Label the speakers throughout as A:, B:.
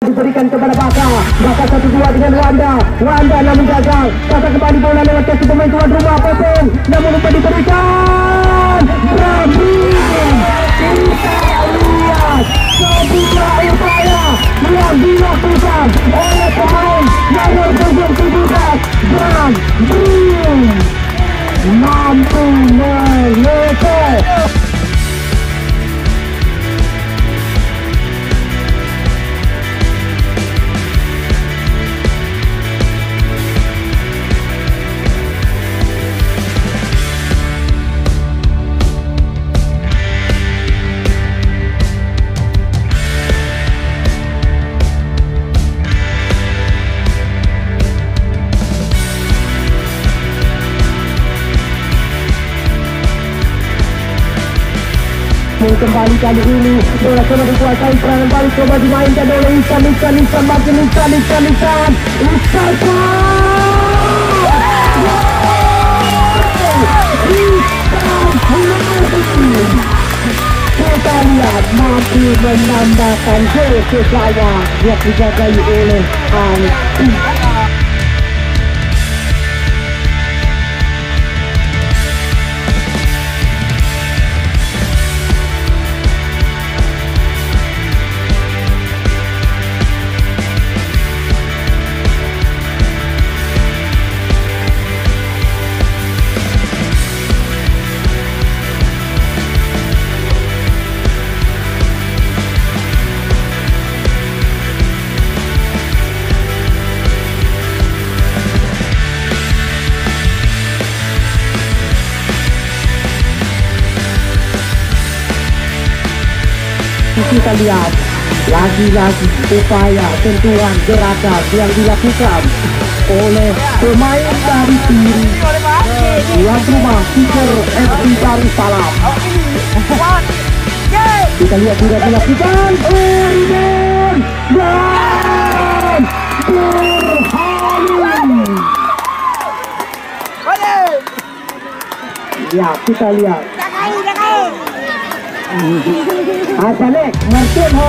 A: diberikan kepada Baka. Baka 1-2 dengan Wanda namun gagal. Baka kembali bola lewat kaki pemain tuan rumah Popeng, namun umpan diberikan. Berhasil. Kita lihat sebuah upaya yang dilakukan oleh pemain nomor 17 Bram Bin mampu melewati. Kembali kali ini bola coba dikuasai, serangan balik coba dimainkan oleh Ihsan makin Ihsan kita lihat mampu menambahkan gol ke saya yang dijagai oleh Ali. Kita lihat lagi-lagi upaya tentuan gerakan yang dilakukan oleh pemain dari tim tuan rumah Tiger FC Darussalam. Kita lihat sudah dilakukan Urban dan Burhanuddin. Ya, kita lihat Asalek Martin Ho.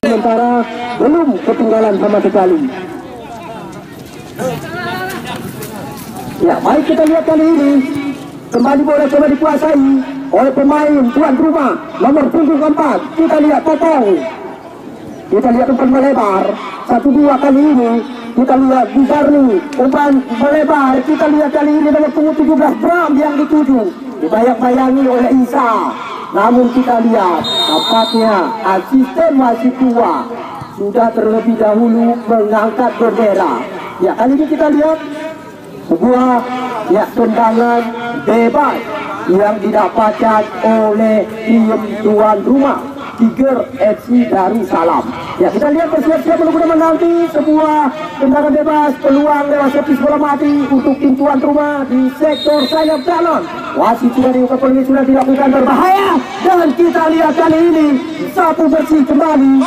A: Sementara belum ketinggalan sama sekali. Ya, mari kita lihat kali ini kembali bola coba dikuasai oleh pemain tuan rumah nomor 4. Kita lihat Popong. Kita lihat umpan melebar 1-2 kali ini. Kita lihat Bizarni umpan melebar. Kita lihat kali ini nomor 17 Bram yang dituju, dibayang-bayangi oleh Isa. Namun kita lihat tampaknya asisten masih tua sudah terlebih dahulu mengangkat bendera. Ya, kali ini kita lihat sebuah tendangan bebas yang didapatkan oleh tim tuan rumah Tiger FC Darussalam. Ya, kita lihat bersiap-siap menunggu menanti sebuah tendangan bebas peluang lewat servis bola mati untuk tim tuan rumah di sektor sayap kanan. Wasit sudah diukur polis sudah dilakukan berbahaya dan kita lihat kali ini satu bersih kembali.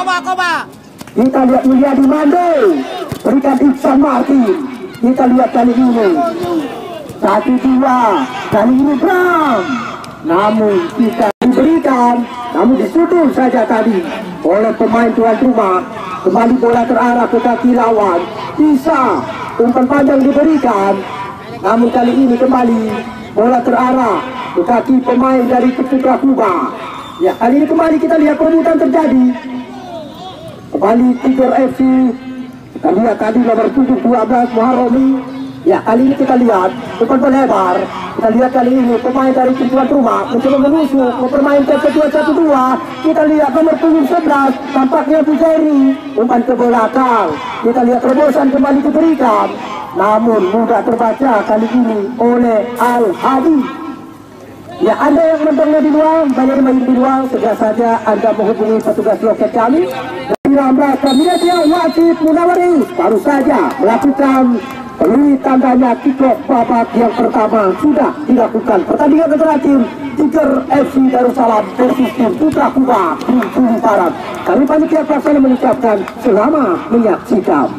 A: Kita lihat Mulyadi Mande berikan Ihsan Martin. Kita lihat kali ini 1-2 kali ini Bram. Namun kita diberikan, namun disudul saja tadi oleh pemain tuan rumah. Kembali bola terarah ke kaki lawan. Bisa umpan panjang diberikan, namun kali ini kembali bola terarah ke kaki pemain dari Putra Kuba. Ya, kali ini kembali kita lihat perebutan terjadi. Kembali Tiger FC Kita lihat tadi nomor 12 Muharrami. Ya, kali ini kita lihat umpan melebar. Kita lihat kali ini pemain dari tuan rumah mencoba menusuk, mempermainkan kedua 1-2. Kita lihat nomor 11 tampaknya Bujeri, umpan ke belakang. Kita lihat terobosan kembali diberikan, namun mudah terbaca kali ini oleh Al-Hadi. Ya, Anda yang menontonnya di luar, banyak main di luar, segera saja Anda menghubungi petugas loket kami. 19 Militia Wajib Munawari baru saja melakukan peluit tandanya kick-off babak yang pertama sudah dilakukan. Pertandingan terakhir Tiger FC Darussalam versus tim Putra Kuba Bumi Barat. Kami panitia pelaksana mengucapkan selamat menyaksikan.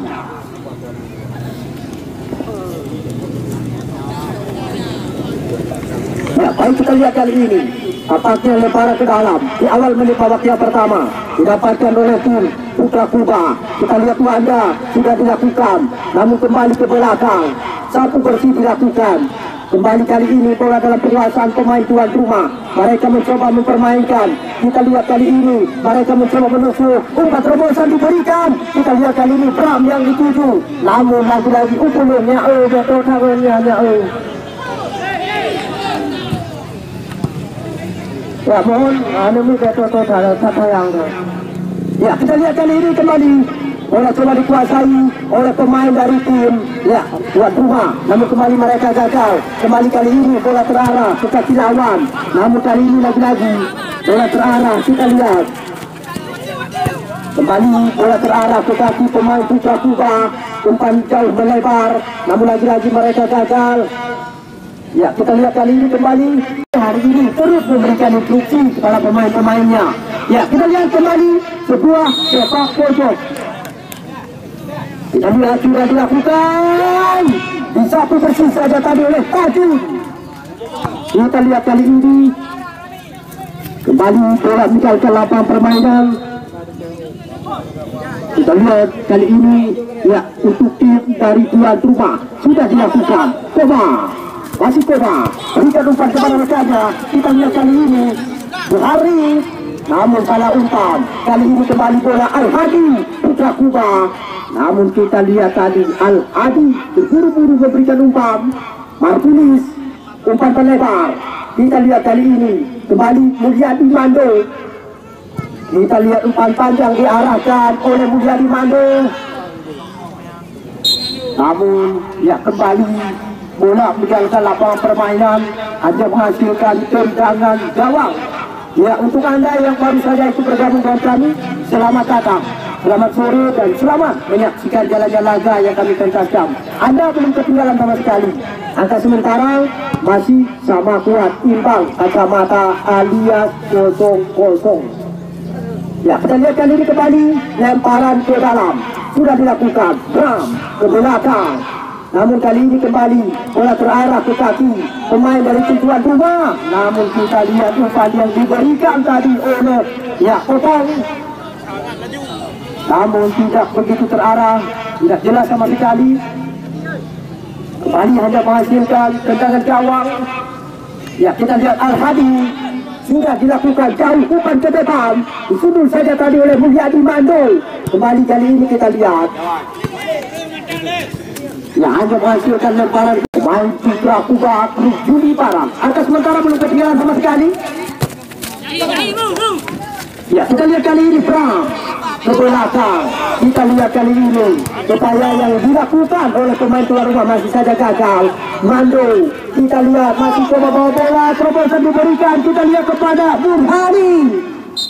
A: Ya, baik, kita lihat kali ini tampaknya lemparan ke dalam di awal menit babak yang pertama didapatkan oleh tim Putra Kuba. Kita lihat Wanda sudah dilakukan, namun kembali ke belakang, satu bersih dilakukan. Kembali kali ini bola dalam penguasaan pemain tuan rumah. Mereka mencoba mempermainkan. Kita lihat kali ini mereka mencoba menusuk, umpan terobosan diberikan. Kita lihat kali ini Bram yang dituju, namun lagi-lagi upulunnya betul tangannya ya mohon, ini betul tata yang ya, kita lihat kali ini kembali bola coba dikuasai oleh pemain dari tim ya tuan rumah, namun kembali mereka gagal. Kembali kali ini bola terarah ke kaki lawan, namun kali ini lagi-lagi bola terarah. Kita lihat kembali bola terarah ke kaki pemain Putra Kuba, umpan jauh melebar, namun lagi-lagi mereka gagal. Ya, kita lihat kali ini kembali hari ini terus memberikan instruksi kepada pemain-pemainnya. Ya, kita lihat kembali sebuah sepak pojok. Kita lihat sudah dilakukan, disapu bersih saja tadi oleh Tajud. Kita lihat kali ini kembali bola meninggalkan lapangan permainan. Kita lihat kali ini ya untuk tim dari tuan rumah sudah dilakukan. Coba masih coba berikan umpan kemana saja. Kita lihat kali ini Buhari, namun salah umpan. Kali ini kembali bola Al-Hadi Putra Kuba, namun kita lihat tadi Al-Hadi berburu-buru memberikan umpan. Martinez umpan melebar. Kita lihat kali ini kembali Mulyadi Mando. Kita lihat umpan panjang diarahkan oleh Mulyadi Mando, namun ya kembali bola meninggalkan lapangan permainan, hanya menghasilkan tendangan gawang. Ya, untuk Anda yang baru saja ikut bergabung dengan kami, selamat datang, selamat sore, dan selamat menyaksikan jalan-jalan laga yang kami tentaskan. Anda belum ketinggalan sama sekali. Angka sementara masih sama kuat, imbang, kacamata alias 0-0. Ya, kita lihat kali ini kembali lemparan ke dalam sudah dilakukan, Bram ke belakang. Namun kali ini kembali bola terarah ke kaki pemain dari tuan rumah. Namun kita lihat umpan yang diberikan tadi oleh ya Potong, namun tidak begitu terarah, tidak jelas sama sekali. Kembali hanya menghasilkan tendangan gawang. Ya, kita lihat Al-Hadi sudah dilakukan jauh umpan ke depan, disundul saja tadi oleh Mulyadi Mandul. Kembali kali ini kita lihat ya hanya menghasilkan lemparan pemain Putra Kuba Bumi Barat. Angka sementara belum ketinggalan sama sekali. Ya, kita lihat kali ini Bram ke belakang. Kita lihat kali ini upaya yang dilakukan oleh pemain tuan rumah masih saja gagal. Mando, kita lihat masih coba bawa bola, terobosan diberikan. Kita lihat kepada Burhani,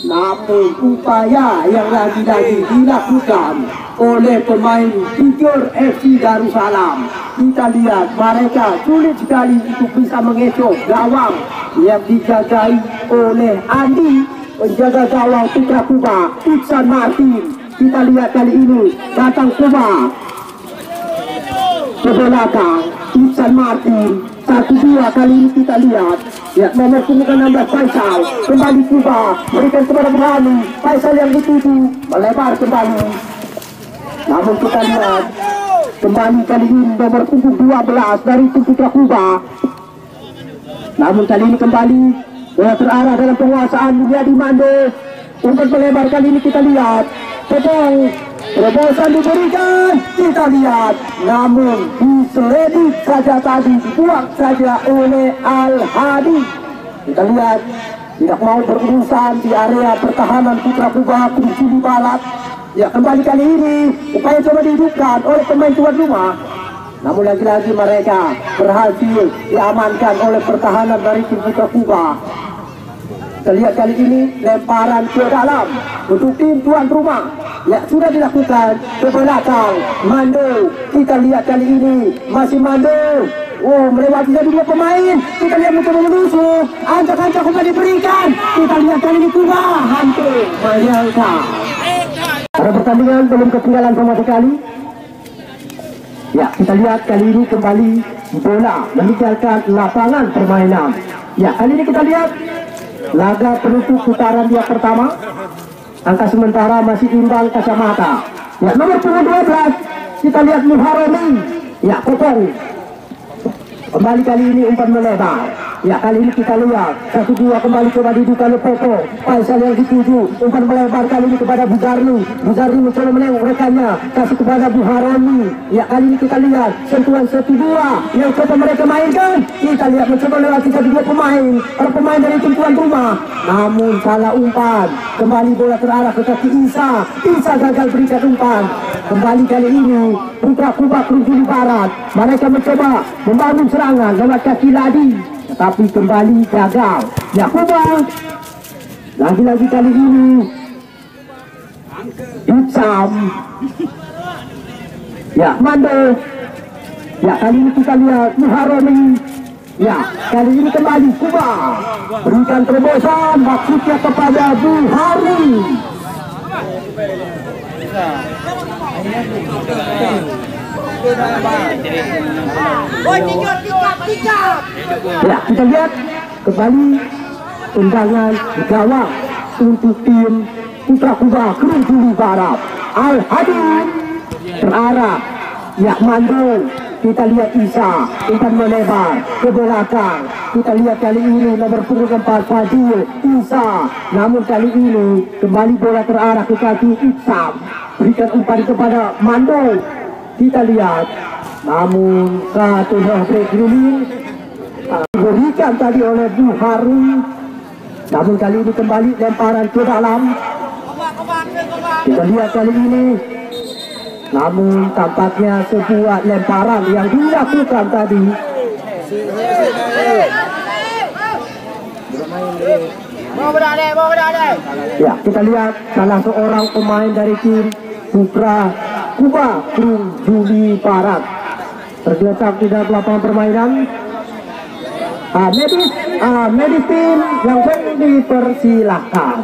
A: namun upaya yang lagi-lagi dilakukan oleh pemain Tiger FC Darussalam. Kita lihat mereka sulit sekali untuk bisa mengecoh gawang yang dijagai oleh Andi, penjaga gawang Putra Kuba, Iksan Martin. Kita lihat kali ini datang Kuba ke belakang, Iksan Martin 1-2. Kali ini kita lihat ya nomor 16 Faisal kembali Kuba berikan kepada Berani. Faisal yang dituju melebar kembali, namun kita lihat kembali kali ini nomor 12 dari Putra Kuba. Namun kali ini kembali bola terarah dalam penguasaan Mulyadi Mando. Umpan melebar kali ini kita lihat Potong ke terobosan diberikan, kita lihat, namun diseledip saja tadi, dibuang saja oleh Al-Hadi. Kita lihat, tidak mau berurusan di area pertahanan Putra Kubah Juli Barat. Ya, kembali kali ini upaya coba dihidupkan oleh pemain tuan rumah, namun lagi-lagi mereka berhasil diamankan oleh pertahanan dari tim Putra Kubah. Kita lihat kali ini lemparan ke dalam untuk tim tuan rumah. Ya, sudah dilakukan ke belakang Mando. Kita lihat kali ini masih Mando. Oh, melewati jadi dua pemain. Kita lihat mencoba menusuk. Ancak-ancak kembali diberikan. Kita lihat kali ini Kubah hampir menyangka. Pada pertandingan belum ketinggalan sama sekali. Ya, kita lihat kali ini kembali bola meninggalkan lapangan permainan. Ya, kali ini kita lihat laga penutup putaran dia pertama. Angka sementara masih imbang kacamata. Ya, nomor 12 kita lihat Muharrami. Ya, Kopong. Kembali kali ini umpan melebar. Ya, kali ini kita lihat 1-2 kembali coba didudukan oleh Popo. Faisal yang dituju, umpan melebar kali ini kepada Buzarni. Buzarni mencoba menengok rekannya, kasih kepada Buharani. Ya, kali ini kita lihat sentuhan 1-2 yang coba mereka mainkan. Kita lihat mencoba lewati 1-2 pemain, para pemain dari tim tuan rumah. Namun salah umpan. Kembali bola terarah ke kaki Isa. Isa gagal berikan umpan. Kembali kali ini Putra Kubah Juli Barat. Mereka mencoba membangun serangan lewat kaki Ladi, tetapi kembali gagal. Ya, Kubah lagi-lagi kali ini Itsam. Ya, Mando. Ya, kali ini kita lihat Muharrami. Ya, kali ini kembali Kubah berikan terobosan maksudnya kepada Buhari. Ya, kita lihat kembali tendangan di gawang untuk tim Putra Kubah Juli Barat. Al-Hadi terarah. Ya, Mando. Kita lihat Isa, umpan melebar ke belakang. Kita lihat kali ini nomor 4 Fadil Isa. Namun kali ini kembali bola terarah ke kaki Itsam. Berikan umpan kepada Mando. Kita lihat, namun satu break drilling diberikan tadi oleh Buhari. Namun kali ini kembali lemparan ke dalam. Kita lihat kali ini, namun tampaknya sebuah lemparan yang dilakukan tadi. Ya, kita lihat salah seorang pemain dari tim Putra Kubah Juli Barat tergeletak di dalam lapangan permainan. Medis tim langsung dipersilahkan.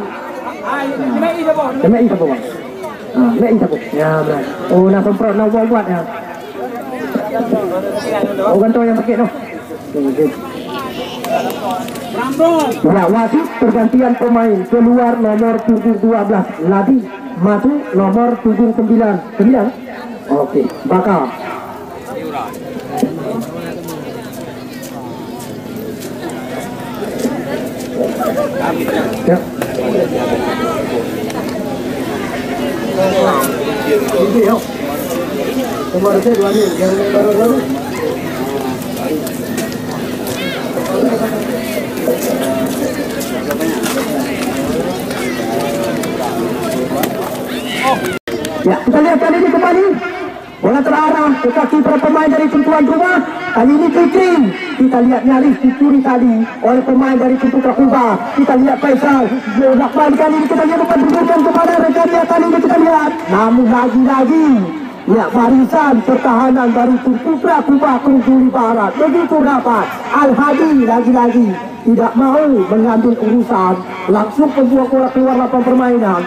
A: Ya, benar. Oh, nak semprot, nak buat ya. Oh, gantung yang pakai no. Ya, wasit pergantian pemain, keluar nomor 12 Ladi, masuk nomor 9. Oke, bakal. Ya. Video. Nomor 2 ni yang baru-baru. Ya, kita lihat kali ini kembali bola terarah ke kaki para pemain dari tim tuan rumah. Kali ini kering. Kita lihat nyaris dicuri tadi oleh pemain dari tim Putra Kubah. Kita lihat Faisal bolak balik kali ini kita lihat memberikan kepada rekannya. Kali ini kita lihat, namun lagi-lagi ya, barisan pertahanan dari tim Putra Kubah Juli Barat begitu rapat. Al-Hadi lagi-lagi tidak mau mengambil urusan, langsung membuang bola keluar lapangan permainan.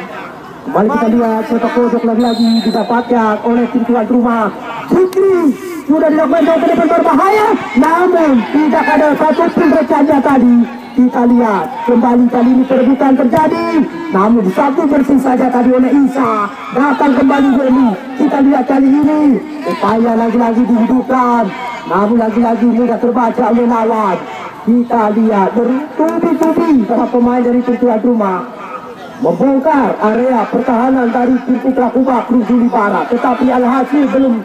A: Kembali kita lihat sepak pojok lagi-lagi didapatkan oleh tim tuan rumah. Fikri sudah dilakukan jauh ke depan berbahaya, namun tidak ada satu pun rekannya tadi. Kita lihat kembali kali ini perebutan terjadi, namun satu bersih saja tadi oleh Isa. Datang kembali Joni. Kita lihat kali ini upaya lagi-lagi dihidupkan, namun lagi-lagi mudah terbaca oleh lawan. Kita lihat bertubi-tubi para pemain dari tim tuan rumah. membongkar area pertahanan dari tim Putra Kuba Krujuli Barat, tetapi alhasil belum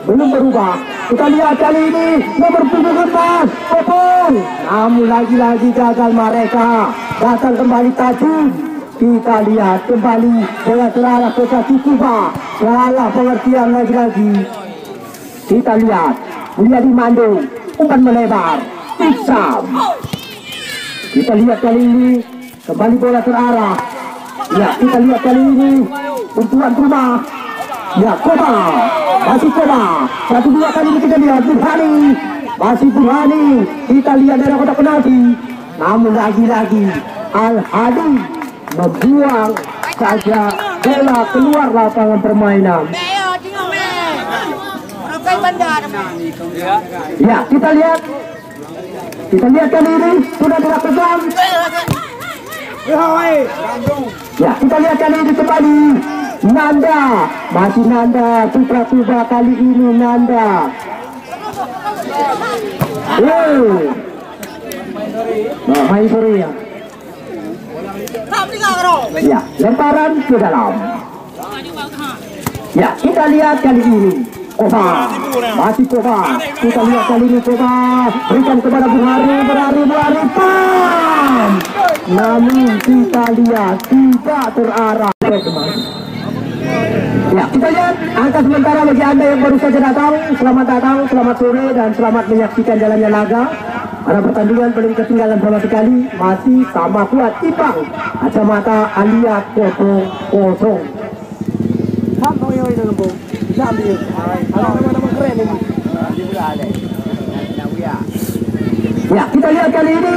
A: berubah. Kita lihat kali ini nomor punggung 4 Popong, namun lagi-lagi gagal mereka. Datang kembali Tajun. Kita lihat kembali bola terarah ke kaki Kuba, salah pengertian lagi-lagi. Kita lihat Mulyadi Mando, umpan melebar Iksam. Kita lihat kali ini kembali bola terarah. Ya, kita lihat kali ini tuan rumah. Ya, Koba, masih Koba. 1-2 kali ini kita lihat Burhani, masih Burhani. Kita lihat dari kotak penalti. Namun lagi-lagi Al-Hadi membuang saja bola keluar lapangan permainan. Ya, kita lihat kali ini sudah dilakukan. Ya, kita lihat kali ini kembali Nanda, masih Nanda, Putra Kuba kali ini Nanda. Main sore ya. Ya, lemparan ke dalam. Ya, kita lihat kali ini Koba, masih Koba. Kita lihat kali ini Koba berikan kepada Buhari, pam. Namun kita lihat tidak terarah. Ya, kita lihat angka sementara bagi Anda yang baru saja datang. Selamat datang, selamat sore, dan selamat menyaksikan jalannya laga. Pada pertandingan belum ketinggalan sama sekali, masih sama kuat imbang. Kacamata Aliat 0-0. Ya, kita lihat kali ini,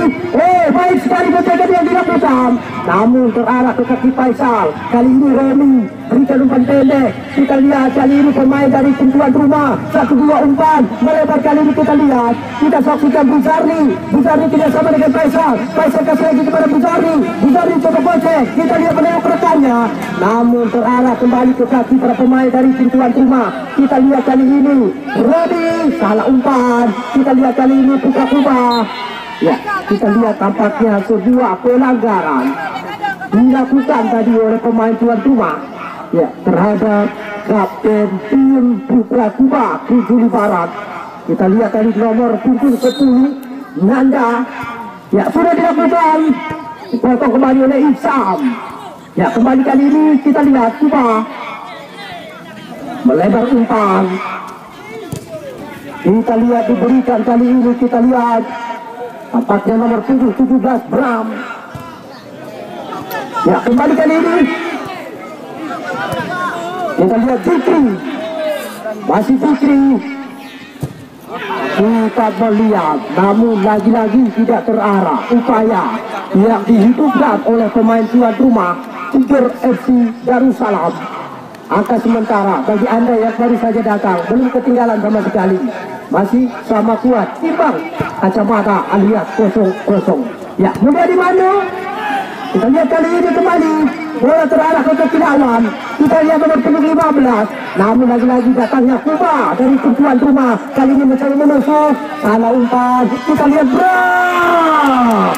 A: baik sekali pencegahan yang dilakukan, namun terarah ke kaki Faisal. Kali ini Remy berikan umpan pendek. Kita lihat kali ini pemain dari tuan rumah 1-2 umpan melebar. Kali ini kita lihat, kita saksikan Buzarni tidak sama dengan Faisal kasih lagi kepada Buzarni coba gocek. Kita lihat menengok rekannya, namun terarah kembali ke kaki para pemain dari tuan rumah. Kita lihat kali ini Remy salah umpan. Kita lihat kali ini Putra Kuba. Ya, kita lihat tampaknya sebuah pelanggaran dilakukan tadi oleh pemain tuan rumah, ya, terhadap kapten tim Putra Kuba Krujuli Barat. Kita lihat tadi nomor punggung 10 Nanda, ya, sudah dilakukan, dipotong kembali oleh Iksam. Ya, kembali kali ini kita lihat Kuba melebar umpan. Kita lihat diberikan kali ini, kita lihat tampaknya nomor 17 Bram. Ya, kembali kali ini kita lihat Fikri, masih Fikri. Kita melihat, namun lagi-lagi tidak terarah upaya yang dihidupkan oleh pemain tuan rumah Tiger FC Darussalam. Angka sementara bagi Anda yang baru saja datang belum ketinggalan sama sekali, masih sama kuat imbang. Kacamata Aliat 0-0. Ya, Mulyadi Mando. Kita lihat kali ini kembali bola terarah ke kaki lawan. Kita lihat nomor 15, namun lagi-lagi datangnya Kuba dari tuan rumah. Kali ini mencari menusuk, salah umpan. Kita lihat Bram,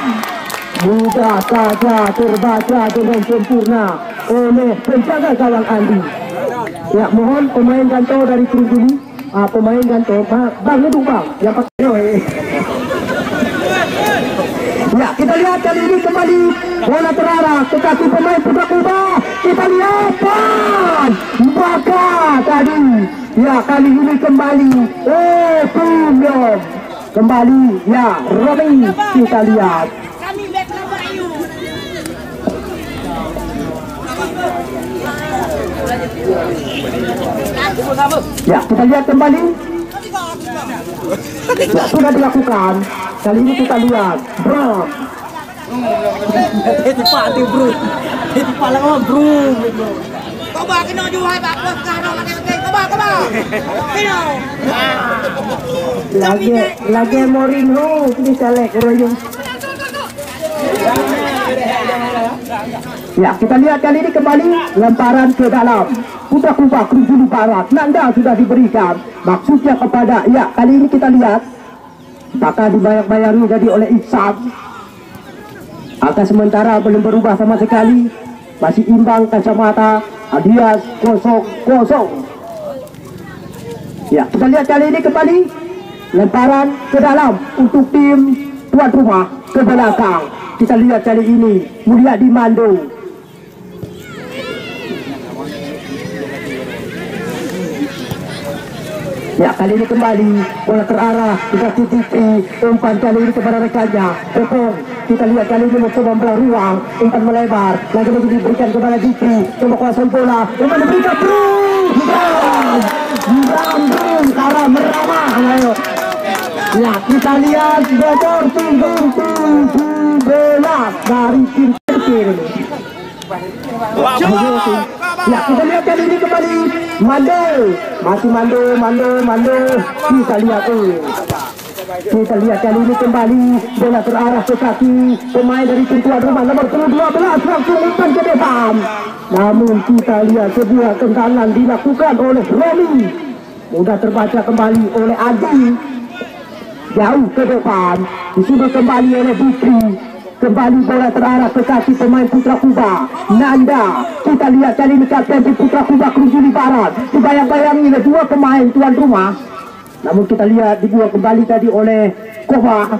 A: mudah saja terbaca dengan sempurna oleh penjaga gawang Andi. Ya, mohon pemain ganto dari Krujuli, pemain ganto bang itu bang yang pakai. Ya, kita lihat kali ini kembali bola terarah ke kaki pemain Putra Kuba. Kita lihat Baka tadi. Ya, kali ini kembali Pumyom kembali. Ya, Romi. Kita lihat. Ya, kita lihat kembali. Ya, sudah dilakukan. Kali ini kita lihat Bro. Itu pati bro. Itu pala ko bro. Koba kino juhay ba ko kano lagi koba. Kino. Lagi Mourinho ini selek royong. Ya, kita lihat kali ini kembali lemparan ke dalam. Putra Kuba Krujuli Barat. Nanda sudah diberikan. Maksudnya kepada, ya, kali ini kita lihat maka dibayang-bayangi jadi oleh Iksam. Angka sementara belum berubah sama sekali. masih imbang kacamata. Adias 0-0. Ya, kita lihat kali ini kembali lemparan ke dalam untuk tim tuan rumah ke belakang. Kita lihat kali ini Mulyadi Mando. Ya, kali ini kembali bola terarah kita titipi, umpan kali ini kepada rekannya. Kita lihat kali ini mencoba membelah ruang, umpan melebar, lagi-lagi diberikan kepada Dikri, coba kuasai bola, umpan diberikan cara meramah. Ayo. Ya, kita lihat bocor tunggu bola dari tim kecil. Ya, kita lihat kali ini kembali Mando, masih Mando. Kita lihat kali ini kembali bola terarah ke kaki pemain dari tim tuan rumah nomor 12 langsung umpan ke depan. Namun kita lihat sebuah tendangan dilakukan oleh Romi, mudah terbaca kembali oleh Adi, jauh ke depan, disuruh kembali oleh Dikri. Kembali bola terarah ke kaki pemain Putra Kuba, Nanda. Kita lihat kali ini kapten Putra Kuba Krujuli Barat. Dibayang-bayangi oleh dua pemain tuan rumah. Namun kita lihat dibuang kembali tadi oleh Koba.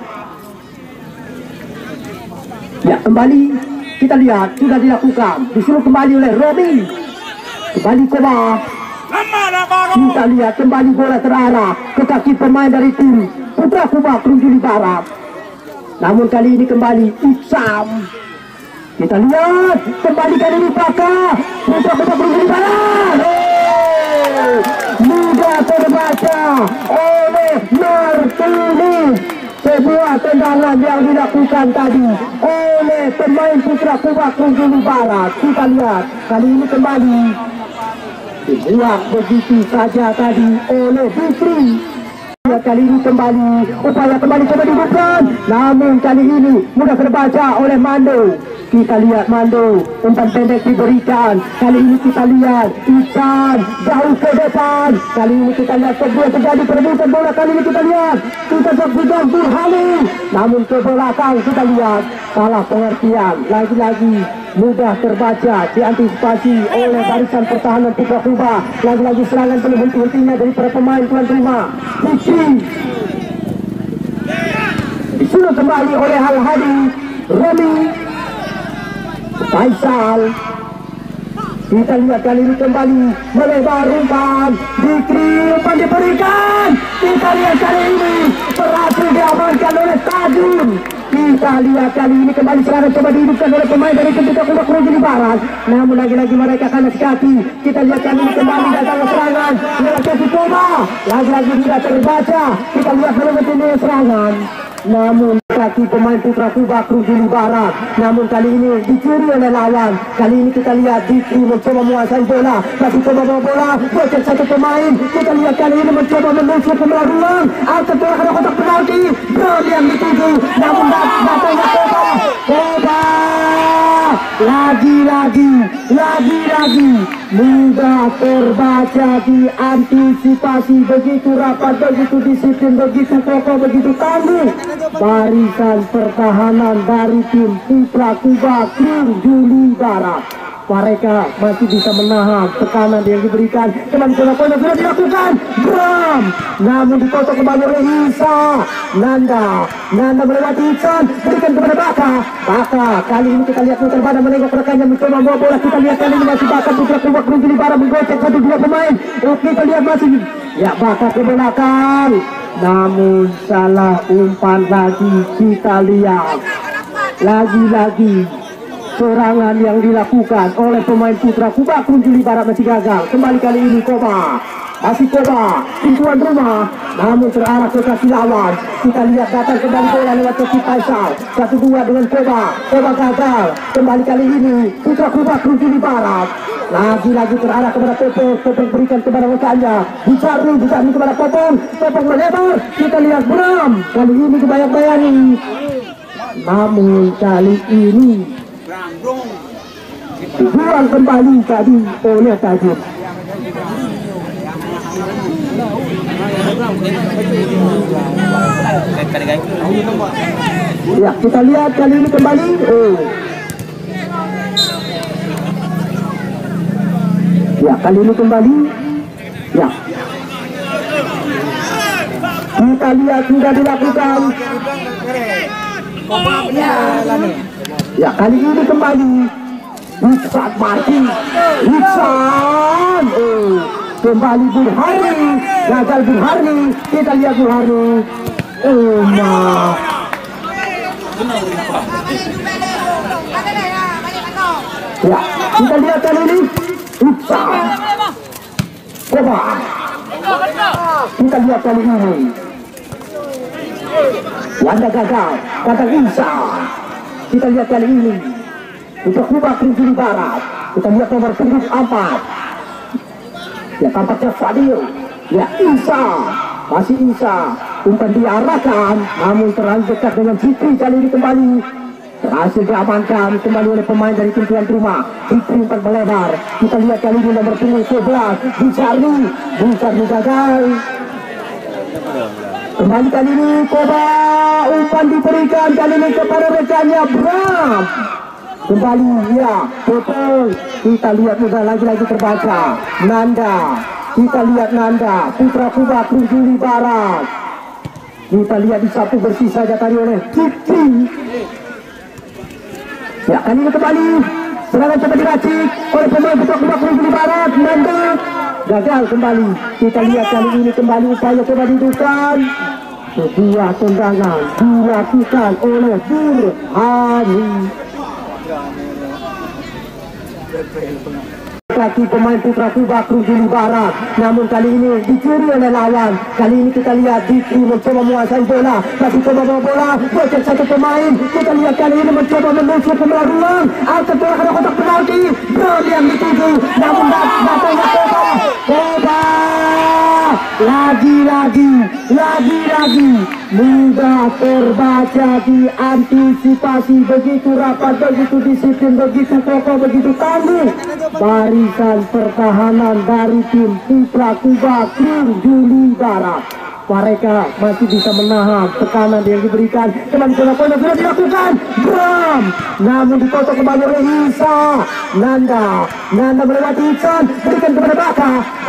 A: Ya, kembali kita lihat sudah dilakukan. Disuruh kembali oleh Robi. Kembali Koba. Kita lihat kembali bola terarah ke kaki pemain dari tim Putra Kuba Krujuli Barat. Namun kali ini kembali Iksam. Kita lihat kembali kali ini Baka Putra Kuba Krujuli Barat. Mudah terbaca oleh Martinez. Sebuah tendangan yang dilakukan tadi oleh pemain Putra Kuba Krujuli Barat. Kita lihat kali ini kembali dibuang begitu saja tadi oleh Dikri. Kali ini kembali upaya kembali coba dibuka, namun kali ini mudah terbaca oleh Mando. Kita lihat Mando, umpan pendek diberikan. Kali ini kita lihat Ikan jauh ke depan. Kali ini kita lihat kedua terjadi perebutan bola. Kali ini kita lihat kita berjuang Burhani, namun ke belakang kita lihat salah pengertian. Lagi-lagi mudah terbaca, diantisipasi oleh barisan pertahanan Putra Kuba. Lagi-lagi serangan penuh henti-hentinya dari para pemain tuan rumah. Disuruh kembali oleh Al-Hadi, Romi, Faisal. Kita lihat kali ini kembali melebar umpan, Dikri, umpan diberikan. Kita lihat kali ini berhasil diamankan oleh Tajun. Kita lihat kali ini kembali serangan coba dihidupkan oleh pemain dari Putra Kuba Krujuli Barat. Namun lagi-lagi mereka kanan kaki. Kita lihat kali ini kembali datang serangan oleh Kesi Kuba. Lagi-lagi tidak terbaca. Kita lihat bagaimana serangan. Namun kaki pemain Putra Kuba Krujuli Barat. Namun kali ini dicuri oleh lawan. Kali ini kita lihat Dikri mencoba menguasai bola, masih coba bawa bola, bocor satu pemain. Kita lihat kali ini mencoba menusuk ke belah ruang, angkat bola ke kotak penalti. Gol yang dituju, namun datangnya Koba. Lagi-lagi mudah terbaca, diantisipasi begitu rapat, begitu disiplin, begitu kokoh, begitu tangguh barisan pertahanan dari tim Putra Kuba Krujuli Barat. Mereka masih bisa menahan tekanan yang diberikan. Kembali bola sudah dilakukan Bram, namun dipotong kembali oleh Isa. Nanda melewati Iksan, berikan kepada Baka. Kali ini kita lihat Putra Barat menengok rekannya mencoba membawa bola. Kita lihat kali ini masih Baka Putra Kuba Krujuli Barat menggocek satu dua pemain. Kita lihat masih ya Baka ke belakang, namun salah umpan lagi. Kita lihat lagi-lagi serangan yang dilakukan oleh pemain Putra Kuba Krujuli Barat masih gagal. Kembali kali ini Koba, masih Koba, tuan rumah, namun terarah ke kaki lawan. Kita lihat datang kembali bola lewat kaki Faisal. 1-2 dengan Koba gagal. Kembali kali ini Putra Kuba Krujuli Barat. Lagi-lagi terarah kepada Popong berikan kepada rekannya. Dicari kepada Popong melebar. Kita lihat Bram, kali ini kebayang-bayangi. Namun kali ini dibuang kembali tadi oleh Tajud. Ya, kita lihat kali ini kembali. Ya, kali ini kembali. Ya, kita lihat sudah dilakukan. Ya, kali ini kembali Iksan Martin. Iksan kembali Burhani, gagal Burhani. Kita lihat Burhani. Ya, kita lihat kali ini Iksan. Coba kita lihat kali ini. Wanda gagal, kata Isa. Kita lihat kali ini untuk Kuba Krinjili Barat. Kita lihat nomor 4. Ya, tampaknya Fadil. Ya, Isa, masih Isa. Umpan diarahkan, namun terlalu dekat dengan Fikri. Kali ini kembali berhasil diamankan kembali oleh pemain dari tim tuan rumah. Fikri umpan melebar. Kita lihat kali ini nomor 11 Busarni gagal. Kembali kali ini Koba, umpan diberikan kali ini kepada rekannya Bram. Kembali, ya, betul. Kita lihat sudah lagi-lagi terbaca. Nanda, kita lihat Nanda, putra Kuba Krinjili Barat. Kita lihat disapu bersih saja tadi oleh Fikri. Ya, kali ini kembali serangan coba diracik oleh pemain putra Kuba Krinjili Barat. Nanda gagal kembali. Kita lihat kali ini kembali upaya coba dihidupkan. Sebuah tendangan dilakukan oleh Burhani. Kaki pemain putra Kuba Krinjili Barat, namun kali ini dicuri oleh lawan. Kali ini kita lihat Dikri mencoba menguasai bola, masih coba bawa bola, bocor satu pemain. Kita lihat kali ini mencoba menusuk ke ruang, angkat bola ke kotak penalti. Bram yang dituju, namun datangnya Koba. Lagi-lagi mudah terbaca, diantisipasi begitu rapat, begitu disiplin, begitu kokoh, begitu tangguh barisan pertahanan dari tim putra Kuba Krinjili Barat. Mereka masih bisa menahan tekanan yang diberikan. Kembali bola sudah dilakukan Bram, namun dipotong kembali oleh Isa. Nanda melewati Iksan, berikan kepada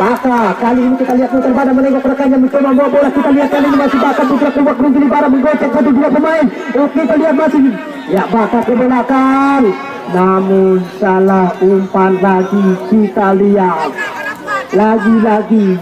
A: Baka. Kali ini kita lihat putar badan menengok rekannya mencoba membawa bola. Kita lihat kali ini masih Baka putra Kuba Krinjili Barat menggocek 1-2 pemain. Kita lihat masih, ya, Baka ke belakang, namun salah umpan lagi. Kita lihat lagi-lagi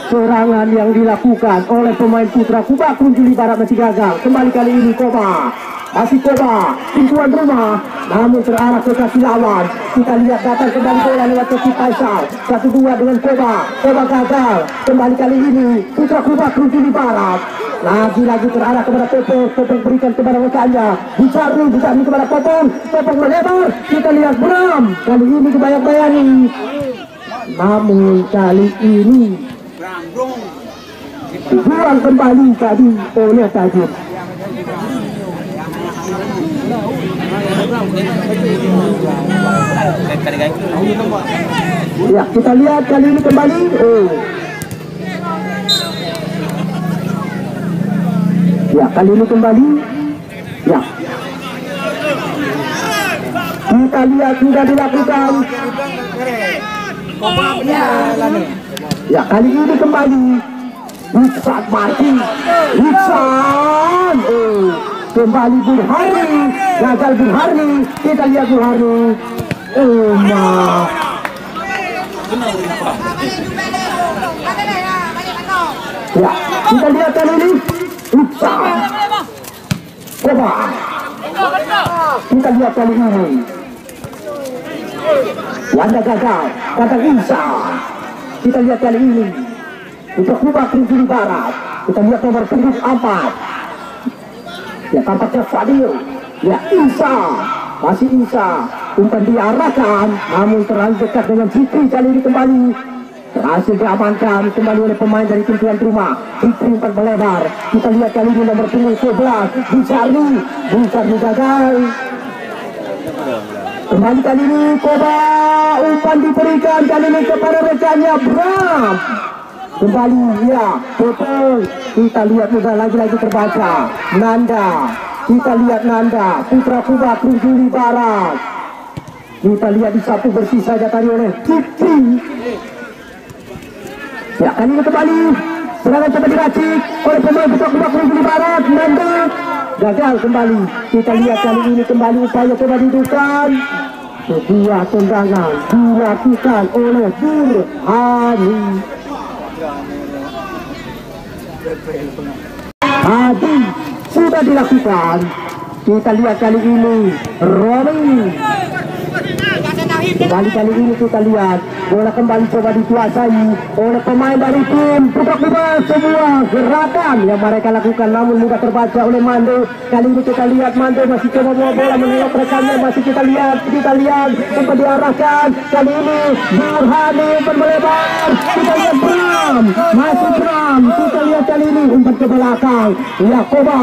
A: serangan yang dilakukan oleh pemain putra Kuba Krinjili Barat masih gagal. Kembali kali ini Koba, masih Koba, tim tuan rumah, namun terarah ke kaki lawan. Kita lihat datang kembali bola lewat kaki Faisal. 1-2 dengan Koba gagal. Kembali kali ini putra Kuba Krinjili Barat lagi-lagi terarah kepada Popong berikan kepada rekannya. Busarni kepada Popong melebar. Kita lihat Bram, kali ini kebayang-bayangi, namun kali ini dibuang kembali tadi oleh Tajud. Ya, kita lihat kali ini kembali. Ya, kali ini kembali. Ya, kita lihat sudah dilakukan. Ya, kali ini kembali Iksan Martin. Iksan kembali Burhani, gagal Burhani. Kita lihat Burhani. Ya, kita lihat kali ini Iksan. Coba kita lihat kali ini. Wanda gagal, kata Isa. Kita lihat kali ini untuk Kuba Krinjili Barat. Kita lihat nomor 4. Ya, tampaknya Fadil. Ya, Isa, masih Isa. Umpan diarahkan, namun terlalu dekat dengan Fikri. Kali ini kembali berhasil diamankan kembali oleh pemain dari tim tuan rumah. Fikri umpan melebar. Kita lihat kali ini nomor 11 Busarni gagal. Kembali kali ini Koba, umpan diberikan kali ini kepada rekannya Bram. Kembali, ya, betul. Kita lihat sudah lagi-lagi terbaca. Nanda, kita lihat Nanda, putra Kuba Krinjili Barat. Kita lihat disapu bersih saja tadi oleh Fikri. Ya, kali ini kembali serangan coba diracik oleh pemain Putra Kuba Keringgili Barat. Nanda gagal kembali. Kita lihat kali ini kembali upaya coba didudukan. Sebuah tendangan dilakukan oleh Burhani. Tadi sudah dilakukan. Kita lihat kali ini Romi. Kali ini kita lihat bola kembali coba dikuasai oleh pemain dari tim Putra Kuba. Sebuah gerakan yang mereka lakukan namun mudah terbaca oleh Mando. Kali ini kita lihat Mando masih coba bawa bola menengok rekannya, masih kita lihat tempat diarahkan. Kali ini Burhani umpan melebar. Kita lihat Bram, masih Bram. Kita lihat kali ini umpan ke belakang. Ya Koba,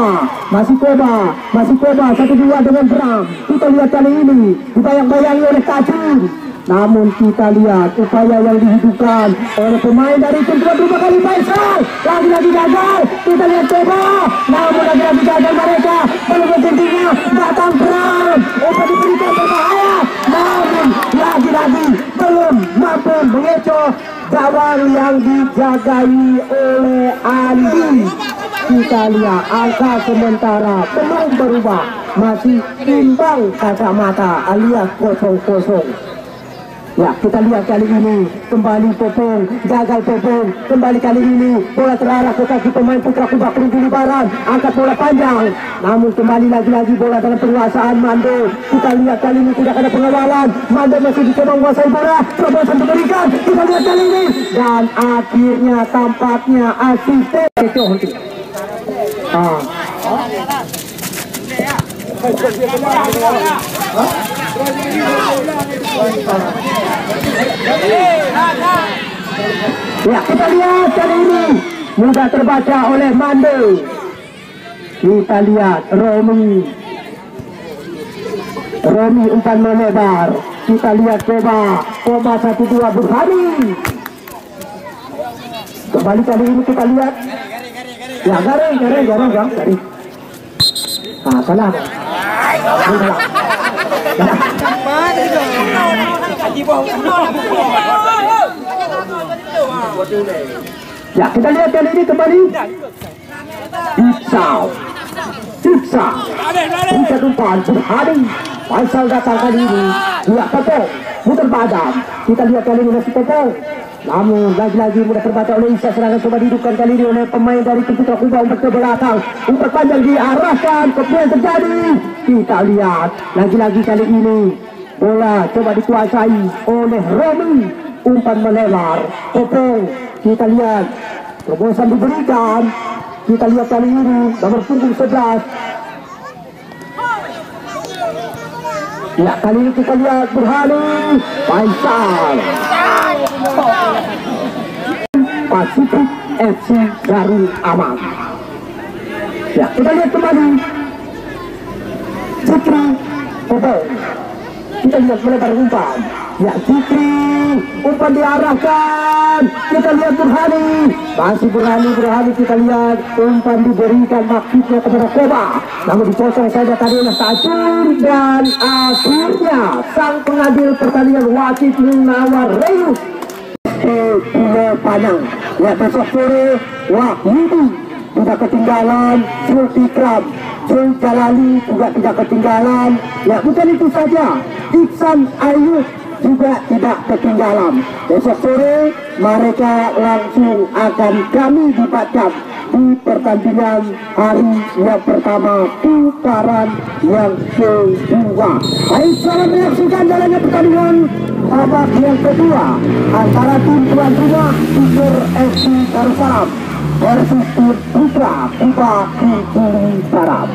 A: masih Koba 1-2 dengan Bram. Kita lihat kali ini dibayang-bayangi oleh Kacung. Namun kita lihat upaya yang dihidupkan oleh pemain dari tim Putra Kuba kali Faisal. Lagi-lagi gagal. Kita lihat coba. Namun lagi-lagi gagal mereka. Belum tentunya datang Bram. Umpan diberikan berbahaya. Namun lagi-lagi belum mampu mengecoh gawang yang dijagai oleh Andi. Kita lihat angka sementara belum berubah. Masih imbang kacamata alias 0-0. Ya, kita lihat kali ini kembali Popong, gagal Popong. Kembali kali ini bola terarah ke kaki pemain Putra Kuba Keringgili Barat. Angkat bola panjang, namun kembali lagi-lagi bola dalam penguasaan Mando. Kita lihat kali ini tidak ada pengawalan. Mando masih dicoba menguasai bola, terobosan diberikan. Kita lihat kali ini dan akhirnya tampaknya asisten itu. Ya, kita lihat kali ini mudah terbaca oleh Mando. Kita lihat Romi umpan melebar. Kita lihat Koba 1-2 Burhani. Kembali kali ini kita lihat. Ya, garing. Salah. Ya, kita lihat kali ini kembali Siksa umpan Burhani. Faisal datang kali ini. Ya, Popong muter badan. Kita lihat kali ini masih Popong. Namun lagi-lagi mudah terbaca oleh Isa. Serangan coba dihidupkan kali ini oleh pemain dari Putra Kuba. Umpan ke belakang, umpan panjang diarahkan, kemudian terjadi. Kita lihat lagi-lagi kali ini bola coba dikuasai oleh Romi. Umpan melebar Popong. Kita lihat terobosan diberikan. Kita lihat kali ini nomor punggung 11. Ya, kali ini kita lihat Burhani Faisal. Pasifik FC Darul Aman. Ya, kita lihat kembali Fikri Popong. Kita lihat melebar umpan. Ya, Fikri umpan diarahkan. Kita lihat Burhani. Masih Burhani. Kita lihat umpan diberikan maksudnya kepada Koba. Namun dipotong saja tadi oleh Tajur. Dan akhirnya sang pengadil pertandingan wasit menawar Reus Pulau Panang. Ya, besok sore Wahyudi tidak ketinggalan. Zulfikram Zul Jalali juga tidak ketinggalan. Ya, bukan itu saja, Iksan Ayub juga tidak ketinggalan. Besok sore mereka langsung akan kami dipacam di pertandingan hari yang pertama putaran yang kedua. Baik, selamat menyaksikan jalannya pertandingan babak yang kedua antara tim tuan rumah Tiger FC Darussalam versus tim Putra Kuba Keringgili Barat.